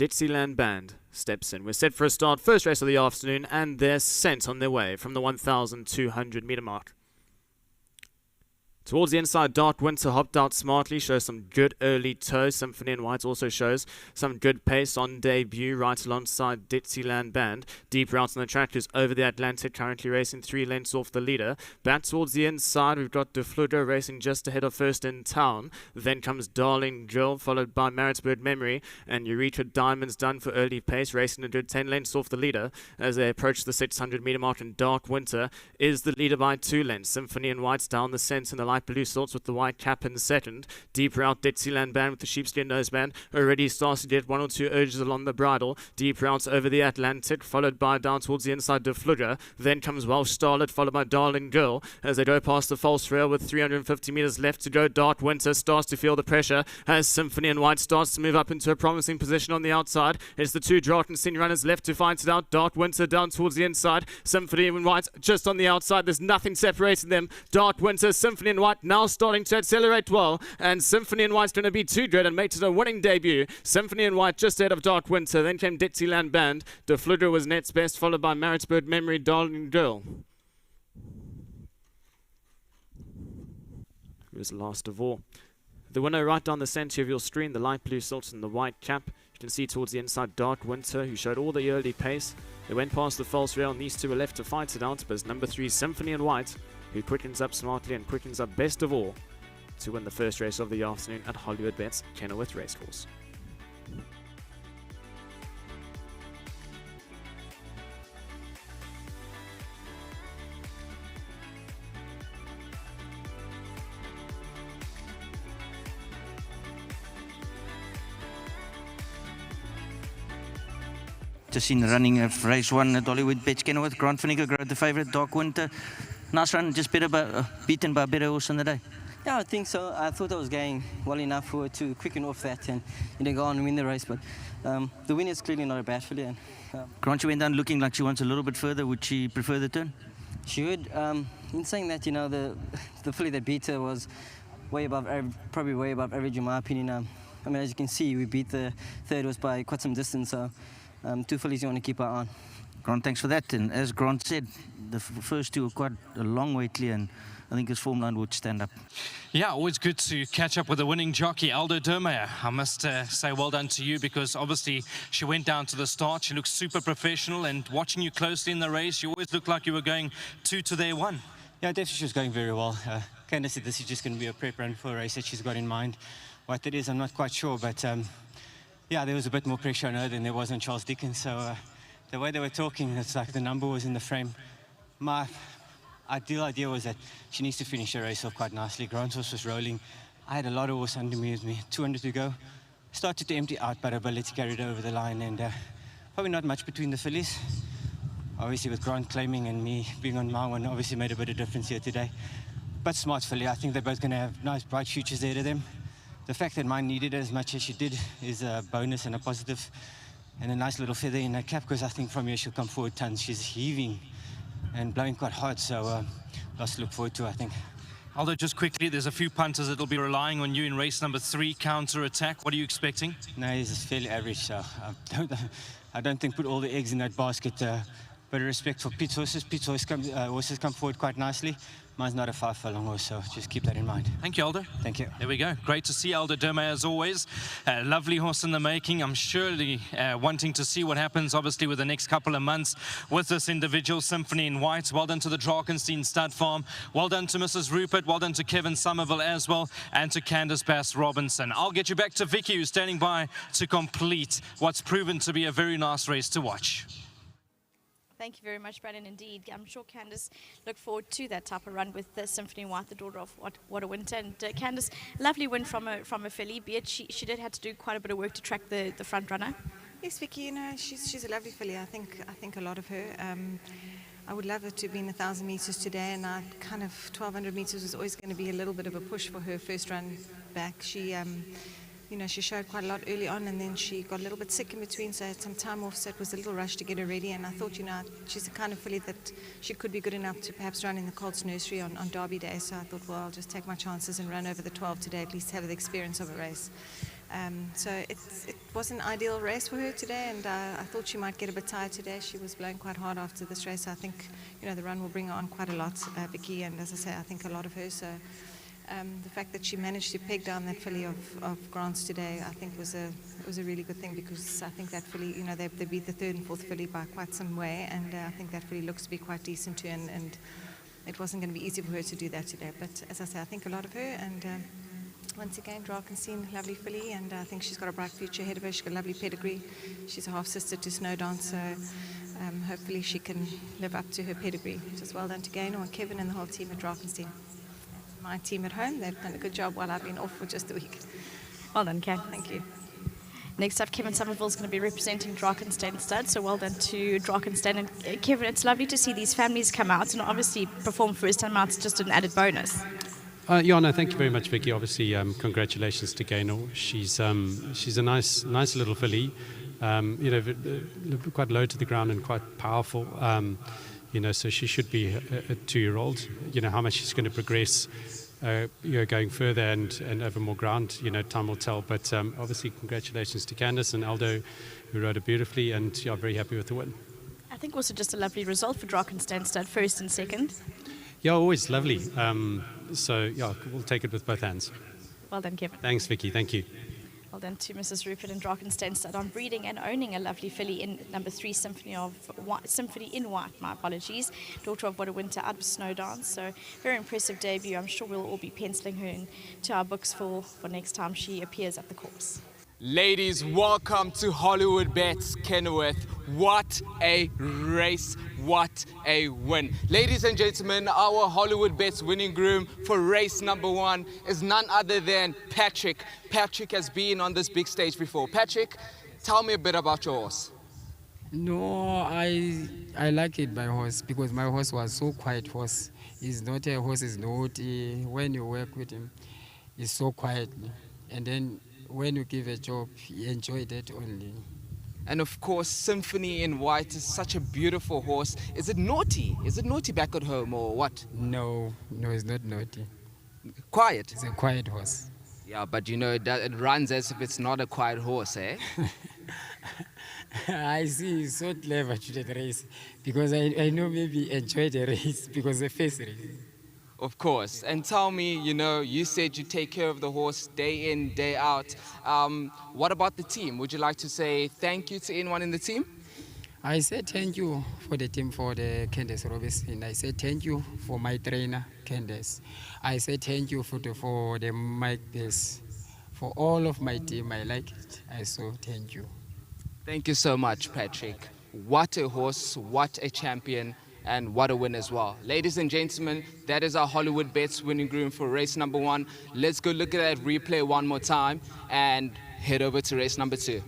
Dixieland Band steps in. We're set for a start, first race of the afternoon, and they're sent on their way from the 1,200 metre mark. Towards the inside, Dark Winter hopped out smartly, shows some good early toe. Symphony and White also shows some good pace on debut, right alongside Dixieland Band. Deep route on the track is over the Atlantic, currently racing 3 lengths off the leader. Back towards the inside, we've got De Flutter racing just ahead of First in Town. Then comes Darling Girl, followed by Maritzburg Memory, and Eureka Diamond's done for early pace, racing a good 10 lengths off the leader as they approach the 600 metre mark, and Dark Winter is the leader by 2 lengths. Symphony and White's down the scent in the light blue sorts with the white cap in second. Deep route Dixieland Band with the sheepskin noseband already starts to get 1 or 2 urges along the bridle. Deep routes over the Atlantic, followed by down towards the inside De Flugger. Then comes Welsh Starlet, followed by Darling Girl as they go past the false rail with 350 metres left to go. Dark Winter starts to feel the pressure as Symphony and White starts to move up into a promising position on the outside. It's the 2 Drakensteen runners left to fight it out. Dark Winter down towards the inside. Symphony and White just on the outside. There's nothing separating them. Dark Winter, Symphony and White now starting to accelerate well, and Symphony and White's going to be too good and make it a winning debut. Symphony and White just ahead of Dark Winter. Then came Dixieland Band. De Flugger was next best, followed by Maritzburg Memory, Darling Girl. Who was last of all? The winner right down the centre of your screen, the light blue salt and the white cap. You can see towards the inside Dark Winter, who showed all the early pace. They went past the false rail, and these two were left to fight it out, but it's number 3 Symphony and White who quickens up smartly and quickens up best of all to win the first race of the afternoon at Hollywood Bets Kenilworth Racecourse. Just seen the running of race 1 at Hollywood Bets Kenilworth. Grant Vinegar Grove, the favourite, Dark Winter. Nice run, just beaten by a better horse on the day. Yeah, I think so. I thought I was going well enough for her to quicken off that and go on and win the race. But the win is clearly not a bad filly. Grant, she went down looking like she wants a little bit further. Would she prefer the turn? She would. In saying that, you know, the filly that beat her was way above, probably way above average in my opinion. I mean, as you can see, we beat the third horse by quite some distance. So 2 fillies you want to keep our eye on. Grant, thanks for that. And as Grant said, the first 2 are quite a long way clear, and I think his form line would stand up. Yeah, always good to catch up with the winning jockey, Aldo Dermeyer. I must say well done to you, because obviously she went down to the start. She looks super professional, and watching you closely in the race, you always looked like you were going 2 to their 1. Yeah, definitely she was going very well. Candace said this is just going to be a prep run for a race that she's got in mind. What that is, I'm not quite sure, but yeah, there was a bit more pressure on her than there was on Charles Dickens. So the way they were talking, it's like the number was in the frame. My ideal idea was that she needs to finish the race off quite nicely. Grant's horse was rolling. I had a lot of horse under me with me, 200 to go. Started to empty out, but ability carried over the line, and probably not much between the fillies. Obviously with Grant claiming and me being on my one, obviously made a bit of difference here today. But smart filly, I think they're both going to have nice bright futures there to them. The fact that mine needed it as much as she did is a bonus and a positive, and a nice little feather in her cap, because I think from here she'll come forward tons. She's heaving and blowing quite hard, so lots to look forward to, I think. Aldo, just quickly, there's a few punters that'll be relying on you in race number 3, counter-attack. What are you expecting? No, he's fairly average, so I don't think put all the eggs in that basket. But respect for Pete's horses. Pete's horses come forward quite nicely. Mine's not a 5 furlong horse, so just keep that in mind. Thank you, Aldo. Thank you. There we go. Great to see Aldo Dermeyer as always. Lovely horse in the making. I'm surely wanting to see what happens, obviously, with the next couple of months with this individual, Symphony in White. Well done to the Drakensteen Stud Farm. Well done to Mrs. Rupert. Well done to Kevin Somerville as well, and to Candace Bass Robinson. I'll get you back to Vicky, who's standing by to complete what's proven to be a very nice race to watch. Thank you very much, Brandon. Indeed, I'm sure Candace looked forward to that type of run with Symphony White, the daughter of What a Winter. And Candace, lovely win from a filly, be it she did have to do quite a bit of work to track the front runner. Yes, Vicky, you know, she's a lovely filly. I think a lot of her. I would love her to be in 1,000 metres today, and I kind of 1,200 metres was always going to be a little bit of a push for her first run back. She you know, she showed quite a lot early on, and then she got a little bit sick in between, so I had some time off, so it was a little rush to get her ready. And I thought, you know, she's the kind of filly that she could be good enough to perhaps run in the Colts Nursery on Derby Day. So I thought, well, I'll just take my chances and run over the 12 today, at least have the experience of a race. So it was an ideal race for her today, and I thought she might get a bit tired today. She was blowing quite hard after this race. I think, the run will bring her on quite a lot, Vicky, and as I say, I think a lot of her. So the fact that she managed to peg down that filly of Grant's today, I think was a really good thing, because I think that filly, they beat the third and fourth filly by quite some way, and I think that filly looks to be quite decent too, and it wasn't going to be easy for her to do that today. But as I say, I think a lot of her, and once again, Drakenstein, lovely filly, and I think she's got a bright future ahead of her. She's got a lovely pedigree. She's a half-sister to Snowdance, so hopefully she can live up to her pedigree. Just well done to Gaynor and Kevin and the whole team at Drakenstein. My team at home, they've done a good job while I've been off for just a week. Well done, Ken. Thank you. Next up, Kevin Somerville's going to be representing Drakenstein Stud, so well done to Drakenstein. And Kevin, it's lovely to see these families come out, and obviously perform first time out. It's just an added bonus. No, thank you very much, Vicky. Obviously, congratulations to Gaynor. She's a nice little filly. Quite low to the ground and quite powerful. So she should be a 2-year-old. How much she's going to progress, going further and over more ground, time will tell. But obviously, congratulations to Candice and Aldo, who rode it beautifully, and very happy with the win. I think also just a lovely result for Drakenstein Stud, first and second. Yeah, always lovely. We'll take it with both hands. Well done, Kevin. Thanks, Vicky. Thank you. Well done to Mrs. Rupert and Drakenstein Stud on breeding and owning a lovely filly in number 3, Symphony in White, my apologies. Daughter of What a Winter out of Snowdance. So very impressive debut. I'm sure we'll all be penciling her into our books for next time she appears at the course. Ladies, welcome to Hollywood Bets Kenilworth. What a race, what a win. Ladies and gentlemen, our Hollywood Bets winning groom for race number 1 is none other than Patrick. Patrick has been on this big stage before. Patrick, tell me a bit about your horse. No, I like it, my horse, because my horse was so quiet horse. He's not a horse, is naughty. When you work with him, he's so quiet. And then when you give a job, you enjoy that only. And of course, Symphony in White is such a beautiful horse. Is it naughty? Is it naughty back at home or what? No, it's not naughty. Quiet? It's a quiet horse. Yeah, but it runs as if it's not a quiet horse, eh? I see, he's so clever to the race, because I know maybe enjoy the race because the face race. Of course. And tell me, you said you take care of the horse day in, day out. What about the team? Would you like to say thank you to anyone in the team? I said thank you for the team, for the Candice Robinson. I said thank you for my trainer, Candice. I said thank you for the Mike Base. For all of my team, I like it. I so thank you. Thank you so much, Patrick. What a horse, what a champion. And what a win as well. Ladies and gentlemen, that is our Hollywood Bets winning groom for race number 1. Let's go look at that replay one more time and head over to race number 2.